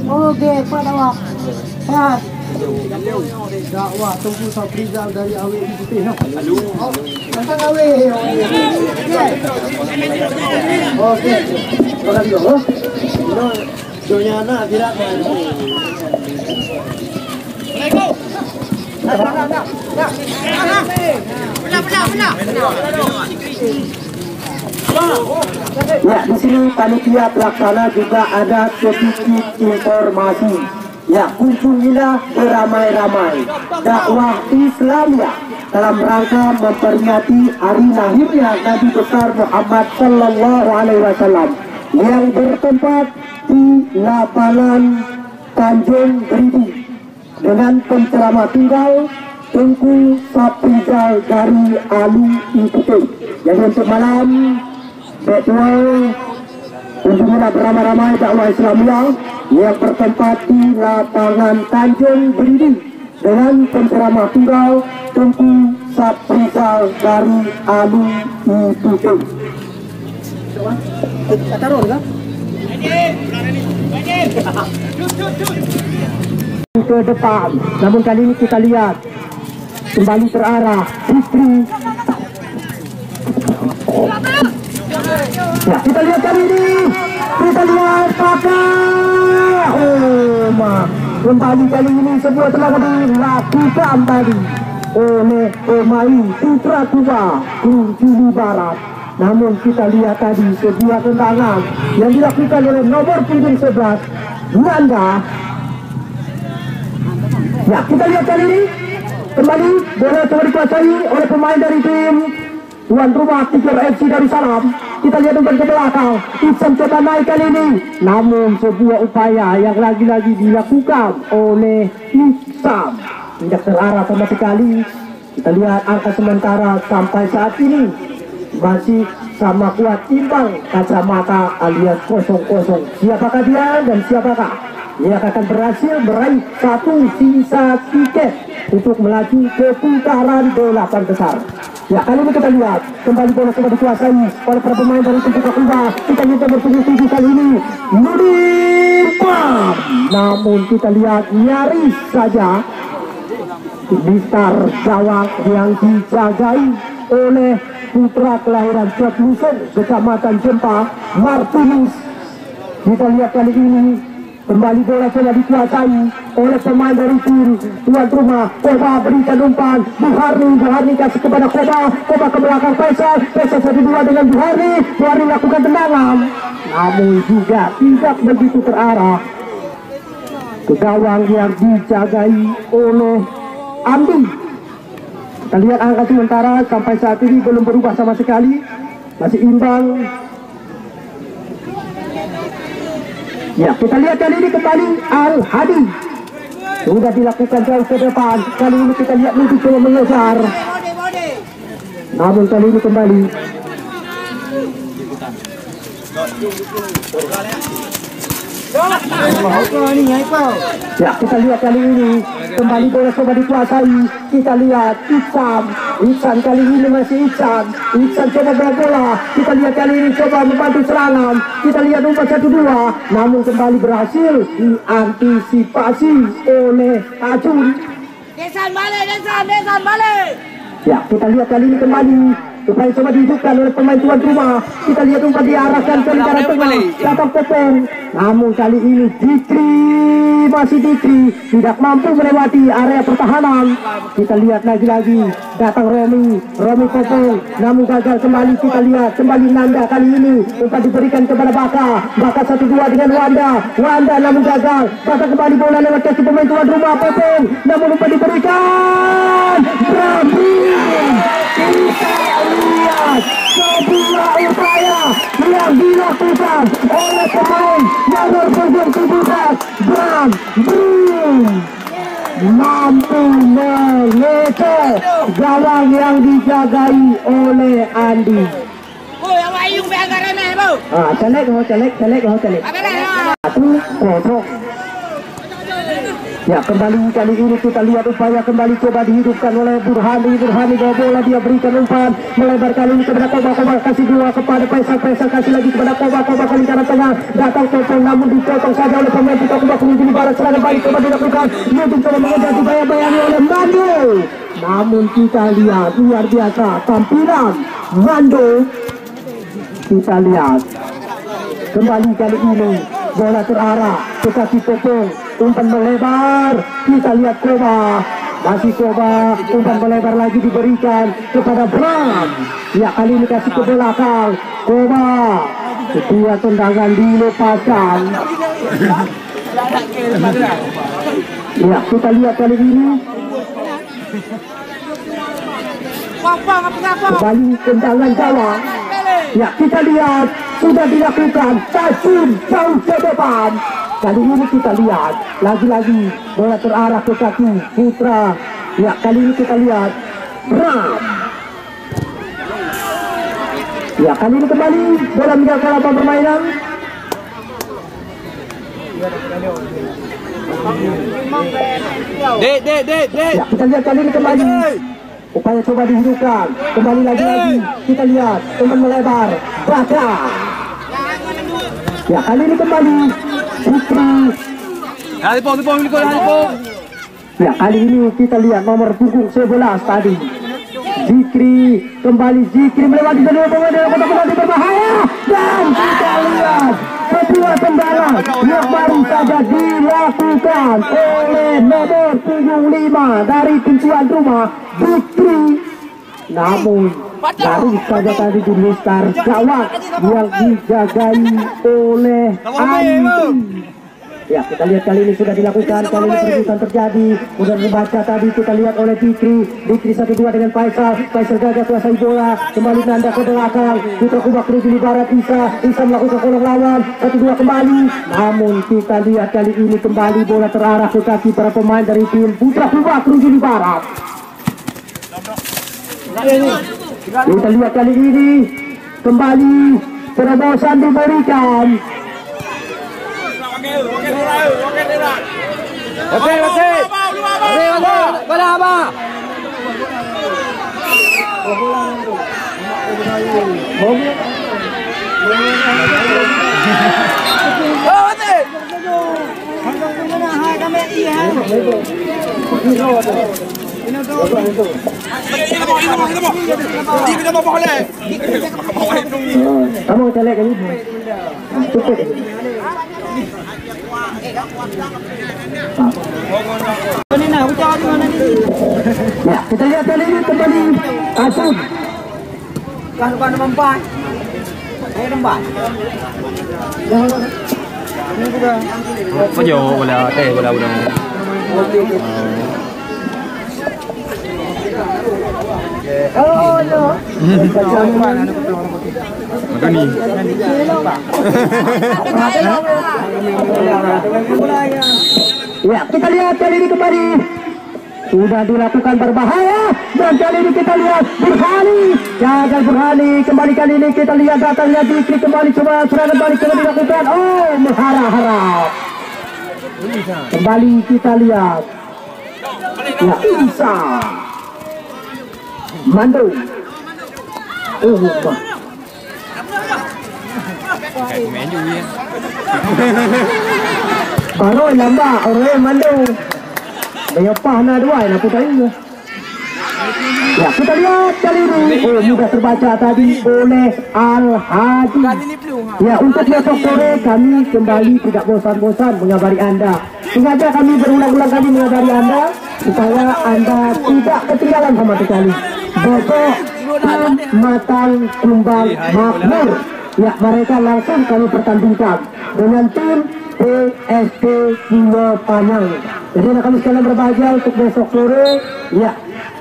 B: Oke, Pak Dawak. Sehat. Dakwah tunggu Saprizal dari Awe di Putih. Halo. Tentang Awe. Oke. Terima kasih. Donyana tidak
A: Ya, di sini panitia pelaksana juga ada sedikit informasi Ya, kunjungilah beramai-ramai dakwah Islamiyah dalam rangka memperingati hari lahirnya Nabi besar Muhammad Sallallahu Alaihi Wasallam yang bertempat di lapangan Tanjung Beribu dengan penceramah tunggal Tengku Saprizal dari Ali Iputih. Jadi untuk malam betul kunjungilah beramai-ramai dakwah Islamiyah yang bertempat di lapangan Tanjung Beribu dengan penceramah tunggal Tengku Saprizal dari Ali Iputih. Ke depan, namun kali ini kita lihat kembali terarah Fitri. Ya, kita lihat kali ini, kita lihat pakai kembali kali ini sebuah telah dilakukan tadi oleh pemain Putra Tua Kunjulu Barat. Namun kita lihat tadi sebuah tendangan yang dilakukan oleh nomor punggung 11 Nanda. Ya, kita lihat kali ini kembali bola coba dikuasai oleh pemain dari tim tuan rumah Tiger FC Darussalam. Kita lihat umpan ke belakang, Ihsan coba naik kali ini, namun sebuah upaya yang lagi-lagi dilakukan oleh Ihsan tidak terarah sama sekali. Kita lihat angka sementara sampai saat ini masih sama kuat imbang kacamata alias 0-0. Siapakah dia dan siapakah yang akan berhasil meraih satu sisa tiket untuk melaju ke putaran 8 besar. Ya, kali ini kita lihat kembali bola coba dikuasai oleh para pemain dari tim Putra Tua. Kita lihat bertujuh kali ini Nudipam, namun kita lihat nyaris saja Mister gawang yang dijagai oleh putra kelahiran Klub Lusun Kecamatan Jempa Martinus. Kita lihat kali ini kembali bola coba dikuasai oleh pemain dari tim tuan rumah. Koba berikan umpan, Buharni kasih kepada Koba ke belakang Faisal 1-2 dengan Buharni lakukan tendangan, namun juga tidak begitu terarah ke gawang yang dijagai oleh Andi. Kita lihat angka sementara sampai saat ini belum berubah sama sekali, masih imbang. Ya, kita lihat kali ini kembali Al-Hadi sudah dilakukan jauh ke depan. Kali ini kita lihat Ludi coba mengejar, namun kali ini kembali ya, kita lihat kali ini kembali bola coba dikuasai. Kita lihat Ihsan kali ini masih Ihsan coba bola. Kita lihat kali ini coba membantu serangan. Kita lihat umpan 1-2, namun kembali berhasil diantisipasi oleh Ajun.
C: Desan balik.
A: Ya, kita lihat kali ini kembali upaya coba dihidupkan oleh pemain tuan rumah. Kita lihat umpan diarahkan ke lingkaran tengah, datang Popeng, namun kali ini Dikri tidak mampu melewati area pertahanan. Kita lihat lagi datang Romi Popeng, namun gagal kembali. Kita lihat kembali Nanda, kali ini umpan diberikan kepada Baka 1-2 dengan Wanda namun gagal. Baka kembali bola lewat kaki pemain tuan rumah Popeng, namun umpan diberikan kita lihat sebuah upaya yang dilakukan oleh pemain nomor punggung 17 Bram mampu mengecoh gawang yang dijagai oleh Andi.
C: Yang Ayung biar remeh, Bu.
A: Celek. Satu kosong. Ya, kembali kali ini kita lihat upaya kembali coba dihidupkan oleh Burhani bawa bola, dia berikan umpan melebar kali ini kepada Koba kasih dua kepada Faisal kasih lagi kepada Koba ke lingkaran tengah, datang Popeng namun dipotong saja oleh pemain Putra Tua Kunjulu Barat. Serangan balik coba dilakukan, Nudin coba mengejar dibayang-bayangi oleh Mando, namun kita lihat luar biasa tampilan Mando. Kita lihat kembali kali ini bola terarah ke kaki Popeng, umpan melebar. Kita lihat masih Koba, umpan melebar lagi diberikan kepada Bram. Ya, kali ini kasih ke belakang Koba, kedua tendangan dilepaskan. Ya, kita lihat kali ini kembali tendangan gawang. Ya, kita lihat sudah dilakukan tajam jauh ke depan. Kali ini kita lihat lagi-lagi bola terarah ke kaki Putra. Ya, kali ini kita lihat Ram. Ya, kali ini kembali bola meninggalkan lapangan permainan.
C: Dek.
A: Ya, kita lihat kali ini kembali upaya coba dihidupkan. Kembali lagi-lagi kita lihat teman melebar Baka. Ya, kali ini kembali Fikri. Ya, kali ini kita lihat nomor punggung 11 tadi Zikri. Kembali Zikri melewati kedua pemain dalam kotak penalti berbahaya. Dan kita lihat kedua tendangan yang baru saja dilakukan oleh nomor punggung 5 dari tuan rumah Zikri. Namun baru saja tadi dimistar gawang yang dijagai oleh Andi. Ya, kita lihat kali ini sudah dilakukan, kali ini perebutan terjadi. Sudah membaca tadi, kita lihat oleh Fikri. Fikri 1-2 dengan Faisal. Faisal gagal kuasai bola, kembali menanda ke belakang. Putra Kubak menuju di barat Isa melakukan kolong lawan. 1-2 kembali. Namun kita lihat kali ini kembali bola terarah ke kaki para pemain dari tim Putra Kubak menuju di barat. Kita lihat kali ini kembali terobosan diberikan.
C: Oke. Bola apa?
A: Kamu celek ini. Cukup. Ya, kita lihat kali ini kembali Asun.
C: Bukan mempan. Ayo tempat.
D: Có vô bola teh bola udah.
A: Oh, no.
D: Maka ni.
A: Ya, kita lihat kali ini kembali sudah dilakukan berbahaya, dan kali ini kita lihat Burhani gagal. Burhani kembali, kali ini kita lihat datangnya Dikri kembali, coba serangan balik coba dilakukan. Oh, mengharap-harap kembali kita lihat. Ya, Isa Mandu. Oh, wah.
D: Kayak main juga ya.
A: Kalau lambat orang Mandu Bayapah na dua nak putai. Ya, kita lihat kali ini. Oh, mudah terbaca tadi oleh Al-Hadi. Ya, untuk besok sore kami kembali tidak bosan-bosan mengabari Anda. Sengaja kami berulang-ulang kali mengabari Anda supaya Anda tidak ketinggalan sama sekali. Besok tim Matang Kumbang Makmur. Ya, mereka langsung kami pertandingkan dengan tim PSP Pulau Panang. Jadi kami sekalian berbahagia untuk besok sore. Ya,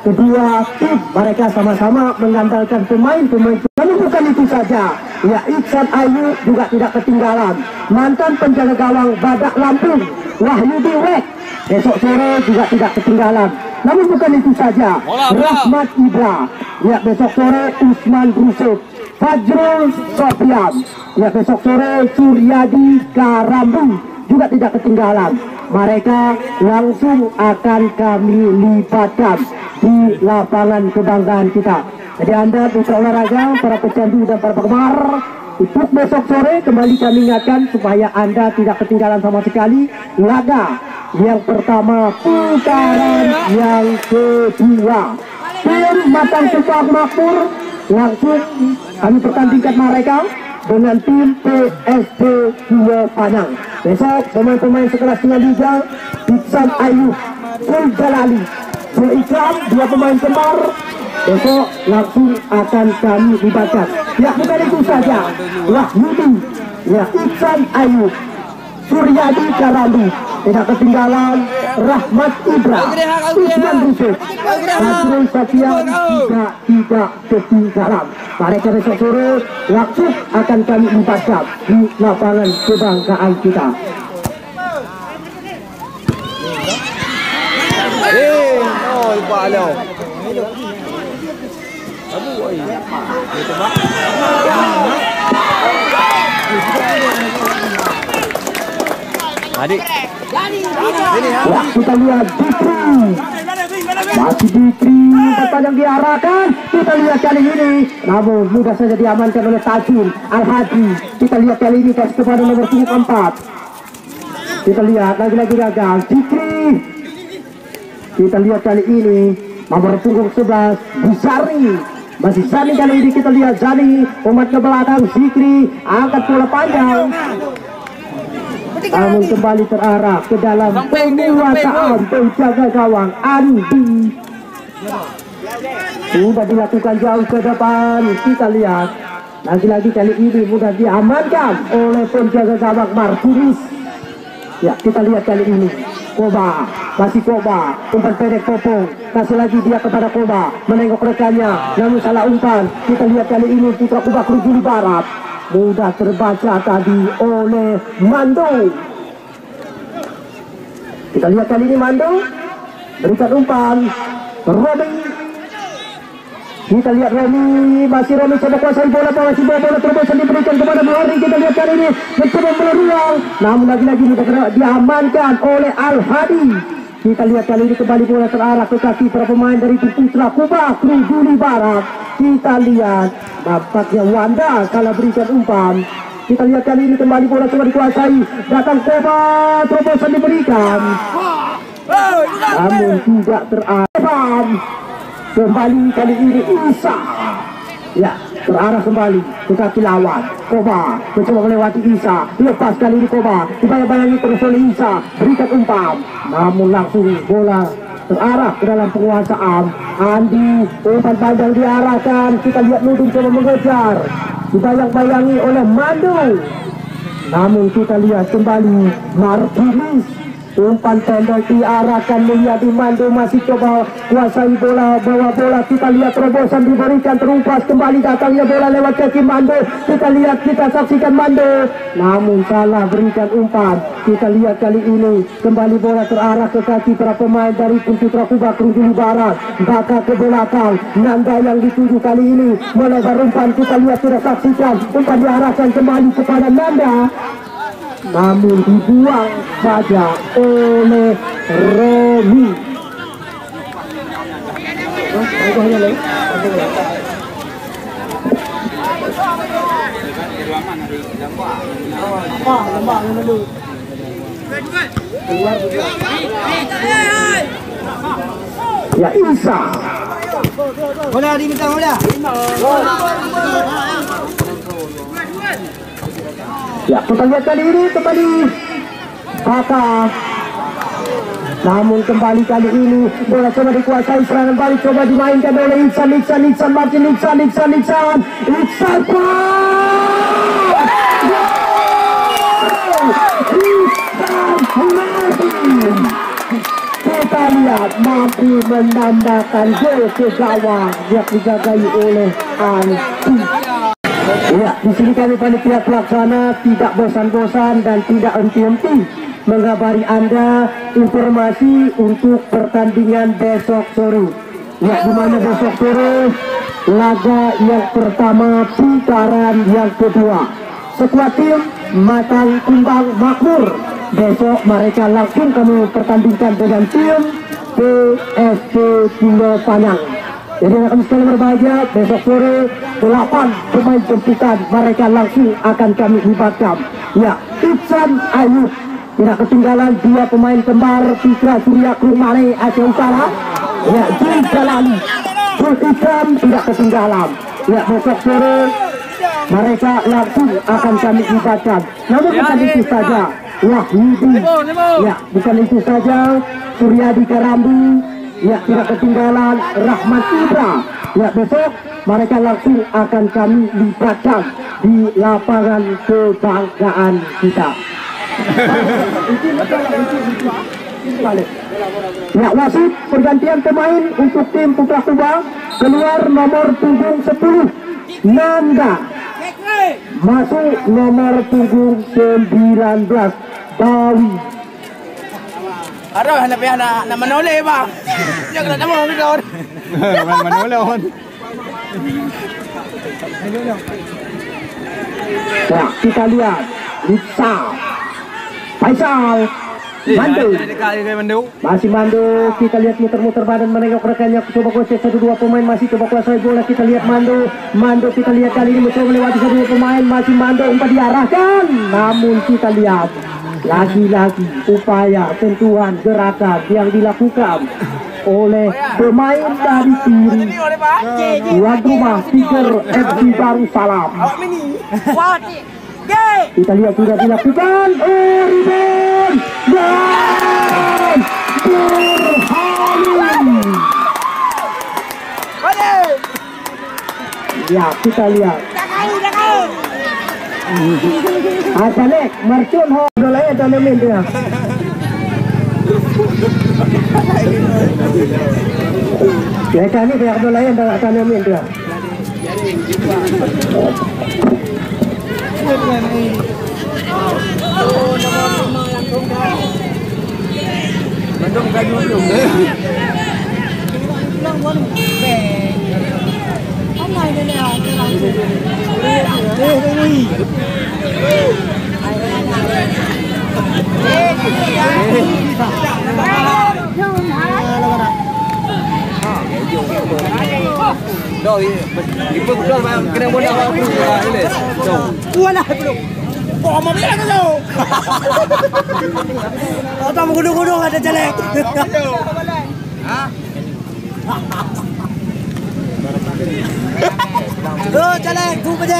A: kedua tim mereka sama-sama mengandalkan pemain-pemain. Lalu bukan itu saja. Ya, Iksan Ayu juga tidak ketinggalan. Mantan penjaga gawang Badak Lampung Wahyudi Wek besok sore juga tidak ketinggalan. Namun bukan itu saja. Rahmat Ibra. Ya, besok sore Usman Rusuk, Fajrul Sofian. Ya, besok sore Suryadi Karambu juga tidak ketinggalan. Mereka langsung akan kami libatkan di lapangan kebanggaan kita. Jadi Anda putra olahraga, para pecandu dan para penggemar, untuk besok sore kembali kami ingatkan supaya Anda tidak ketinggalan sama sekali laga yang pertama putaran yang kedua. Tim Matang Kumbang Makmur langsung kami pertandingkan mereka dengan tim PSP Pulau Panang. Besok pemain-pemain sekelas dengan liga Iksan Ayu, Ful Jalali, Ful Ikram, dua pemain kembar besok langsung akan kami libatkan. Ya, bukan itu saja. Wahyudi, ya, Iksan Ayu, Suryadi Karambu tidak ketinggalan Rahmat Ibra, Usman Rusuk, Azrul Safian juga tidak ketinggalan. Mereka besok sore waktu akan kami libatkan di lapangan kebanggaan kita.
D: Adik.
A: Ya, kita lihat Dikri. Masih Dikri yang diarahkan. Kita lihat kali ini, namun mudah saja diamankan oleh Tajun Al-Hadi. Kita lihat kali ini kasih kepada nomor 4. Kita lihat lagi-lagi gagal Dikri. Kita lihat kali ini nomor punggung 11 Busari. Masih Zani kali ini, kita lihat Zani umat ke belakang. Zikri angkat bola panjang, namun kembali terarah ke dalam penguasaan penjaga gawang Andi. Sudah dilakukan jauh ke depan. Kita lihat lagi-lagi kali ini mudah diamankan oleh penjaga gawang Martinez. Ya, kita lihat kali ini Koba, masih Koba, umpan pendek Popong, kasih lagi dia kepada Koba, menengok rekannya, namun salah umpan. Kita lihat kali ini Putra Kubah Juli Barat, mudah terbaca tadi oleh Mando. Kita lihat kali ini Mando berikan umpan Romi. Kita lihat Romi, masih Romi coba kuasai bola, masih bola terobosan diberikan kepada Buhari. Kita lihat kali ini mencoba meluang, namun lagi-lagi diamankan oleh Al-Hadi. Kita lihat kali ini kembali bola terarah ke kaki para pemain dari Putra Kubah Juli Barat. Kita lihat nampaknya Wanda kalah berikan umpan. Kita lihat kali ini kembali bola coba dikuasai, datang Koba, terobosan diberikan, namun tidak terarah. Kembali kali ini Isa, ya terarah kembali ke kaki lawan. Koba mencoba melewati Isa, lepas kali ini Koba dibayang-bayangi terus oleh Isa, berikan umpan, namun langsung bola terarah ke dalam penguasaan Andi. Umpan panjang diarahkan, kita lihat Nudung coba mengejar, dibayang-bayangi oleh Mando, namun kita lihat kembali Martinez. Umpan pendek diarahkan, melihat di Mando masih coba kuasai bola, bawa bola. Kita lihat terobosan diberikan, terumpas kembali datangnya bola lewat kaki Mando. Kita lihat, kita saksikan Mando, namun salah berikan umpan. Kita lihat kali ini kembali bola terarah ke kaki para pemain dari Putra Kubah Juli Barat, bakal ke belakang. Nanda yang dituju kali ini melebar umpan. Kita lihat, kita saksikan umpan diarahkan kembali kepada Nanda, namun dibuang saja oleh Romi. Ya Isa,
C: bola diminta bola.
A: ya kita lihat kali ini kembali Baka, namun kembali kali ini bola coba dikuasai, serangan balik coba dimainkan oleh Iksan Martin, Iksan kita lihat mampu menambahkan gol ke gawang yang dijagai oleh Anti. Ya, di sini kami panitia pelaksana tidak bosan-bosan dan tidak henti-henti mengabari Anda informasi untuk pertandingan besok sore. Ya, di mana besok sore laga yang pertama, putaran yang kedua. Skuad tim Matang Kumbang Makmur. Besok mereka langsung kami pertandingkan dengan tim PSP Tunggal Panang. Jadi akan sekali berbahagia, besok sore 8 pemain jemputan mereka langsung akan kami libatkan. Ya, Iksan Ayub tidak ketinggalan, dia pemain kembar Fitra Surya Krumare Aceh Utara. Ya, Jul Jalali, Jul Ikram tidak ketinggalan. Ya, besok sore mereka langsung akan kami libatkan. Namun bukan itu saja, Wahyudi, ya bukan itu saja, Suryadi Karambi, ya tidak ketinggalan, Rahmat Ibra. Ya, besok mereka langsung akan kami libatkan di lapangan kebanggaan kita. balik. Ya, wasit pergantian pemain untuk tim Putra Kubang. Keluar nomor punggung 10 Nanda, masuk nomor punggung 19 Bawi.
C: Aduh, nak menoleh bang. Jangan nak mau kita.
D: Manulon.
A: Ya, kita lihat Lisa Faisal Mandu, masih Mandu. Kita lihat muter-muter badan menengok rekannya, coba kuasai 1-2 pemain, masih coba kuasai bola. Kita lihat Mandu kita lihat kali ini mencoba melewati 1-2 pemain, masih Mandu umpan diarahkan, namun kita lihat lagi-lagi upaya sentuhan gerakan yang dilakukan oleh pemain dari tim tuan rumah Tiger FC Darussalam. Kita lihat sudah dilakukan. Rebound dan Burhanuddin. Ya, kita lihat. Asalek Marcion ho dolay tournament dia. Ya kan ni dia dolay dalam tournament dia.
C: Bandung kan dulu. Rồi, đi bước bước vào cái này muốn đâu vào này. Uống lại belum. Kok mau bilang tu? Oh, tamu gudung-gudung ada jelek. Hah? Jelek, tu aja,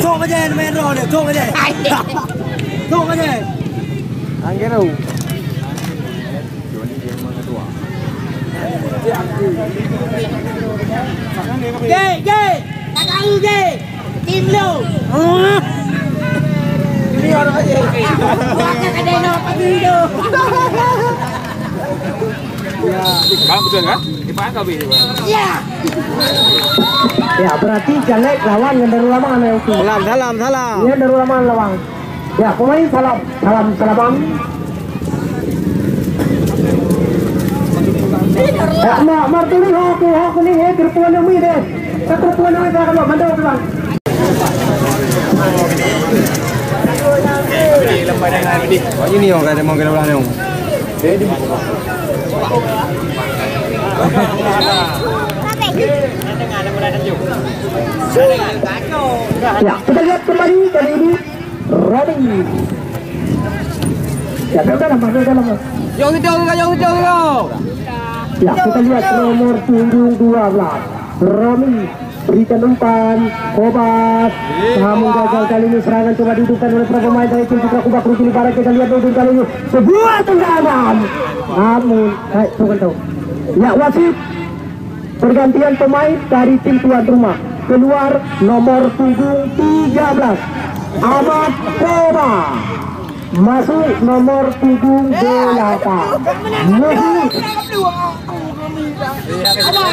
C: tu aja main road, tu aja. Tu aja. Angin tu. Ye, tak tahu ye. Tim lu. Ini orang aja. Bukan kedai nak pergi tu. Ya, bang betul kan? Dipakai kau bini bang. Ya.
A: Ya, berarti jelek lawan yang dari lawan yang itu.
C: Salam.
A: Yang dari lawan. Ya, pemain salam. Ya, martuli hoki ni kerpuan demi deh. Kerpuan demi tak kalau mandau bang.
D: Ini orang kata mau kena ulang ni.
A: Ya, kita lihat kembali kali ini Robin. Ya, dalam.
C: Jom kita.
A: Ya, kita lihat nomor punggung 12 Romi berikan umpan Kobat, namun gagal kali ini. Serangan coba dihidupkan oleh para pemain dari tim Putra Kubang Rukini Barat. Kita lihat dulu kali ini sebuah tendangan, namun tahu. Ya, wasit pergantian pemain dari tim tuan rumah. Keluar nomor punggung 13 Ahmad Koba, masuk nomor punggung 8 Muhammad. Allah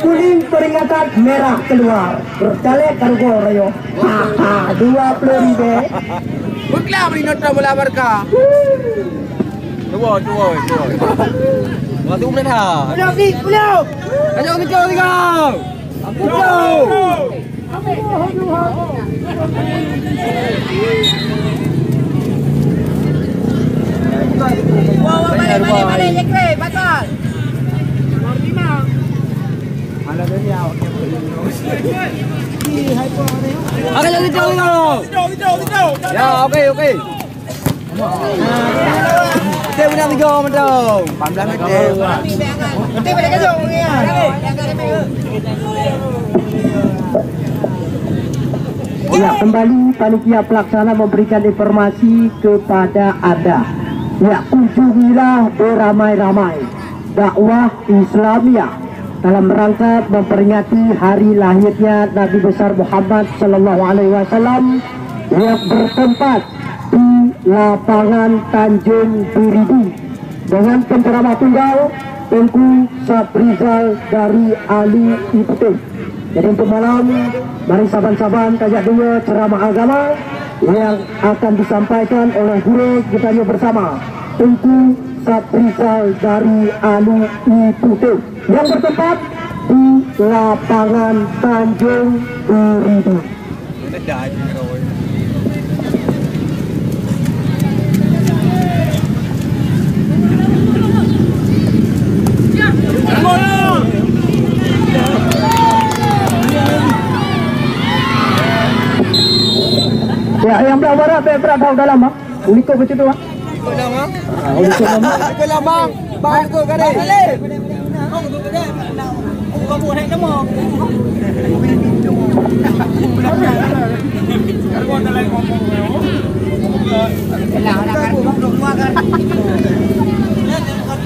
A: kuning peringatan merah keluar bercalek kargo rayo 20
C: Bukla beri nota bola Barca. Dua. Waktu umren ha. Pulau. Ayo kita tinggal. Ya, oke. Kita punya 3 meter. 14 meter. Kita boleh kejong ni.
A: Ya, kembali panitia pelaksana memberikan informasi kepada Anda. Ya, kunjungilah beramai-ramai dakwah Islamiyah dalam rangka memperingati hari lahirnya Nabi besar Muhammad Sallallahu Alaihi Wasallam yang bertempat di lapangan Tanjung Biridu dengan penceramah tunggal Tengku Saprizal dari Ali Iputih. Jadi untuk malam, mari saban-saban kajak dua ceramah agama yang akan disampaikan oleh guru kita bersama Tengku Saprizal dari Ali Iputih yang bertempat di lapangan Tanjung Biridu. Ya, yang belah barat berat tahu dalam ah. Uliko macam tu ah.
C: Dalam ah.
A: Uliko lama.
C: Dalam bang. Bang ke kare. Kau buat hai nama. Kau dah lain ngomong. Lah dah kan rumah kan.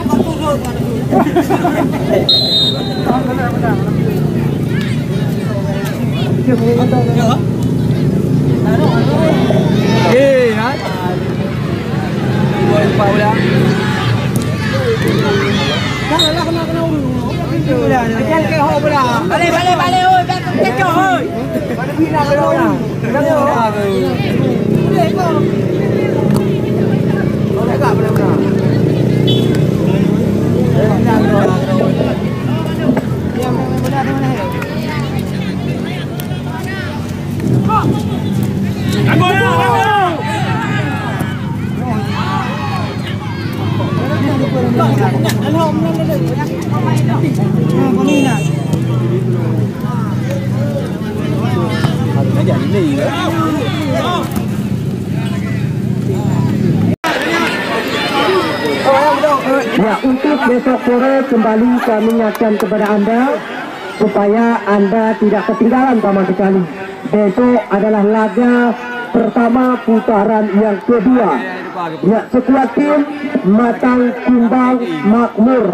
C: Kau turun. Ya. Eh, ha? Buat apa pula? Kena pula. Jangan ke ho pula. Balik oi, jangan ke oi. Pada bina ke oi. Jangan ke. Boleh ke? Boleh tak pula. Yang benar di mana?
A: Ya, untuk besok sore kembali kami ingatkan kepada Anda supaya Anda tidak ketinggalan sama sekali. Besok adalah laga pertama putaran yang kedua. Ya, sekuat tim Matang Kumbang Makmur.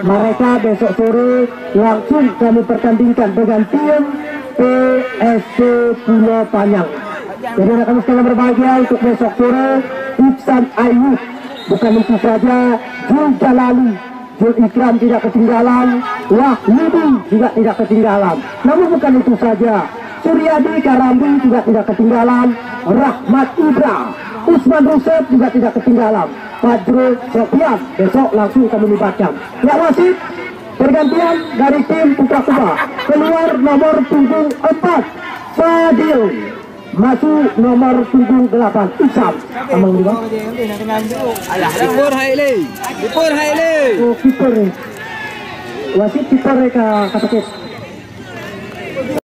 A: Mereka besok sore langsung kami pertandingkan dengan tim PSC Pulau Panjang. Jadi akan sekalian berbahagia untuk besok sore Iksan Ayub. Bukan itu saja, Jul Jalali, Jul Ikram tidak ketinggalan, Wahyudi juga tidak ketinggalan. Namun bukan itu saja, Suryadi Karambi juga tidak ketinggalan, Rahmat Ibra, Usman Rusep juga tidak ketinggalan, Fajrul Sofian besok langsung kami libatkan. Ya, wasit pergantian dari tim Putra Kuba. Keluar nomor punggung 4 Fadil, masuk nomor punggung 8 Isam. Amang di bawah.
C: Alah, Dipur Haile.
A: Oh, kiper ni. Wasit kiper ka kapakit.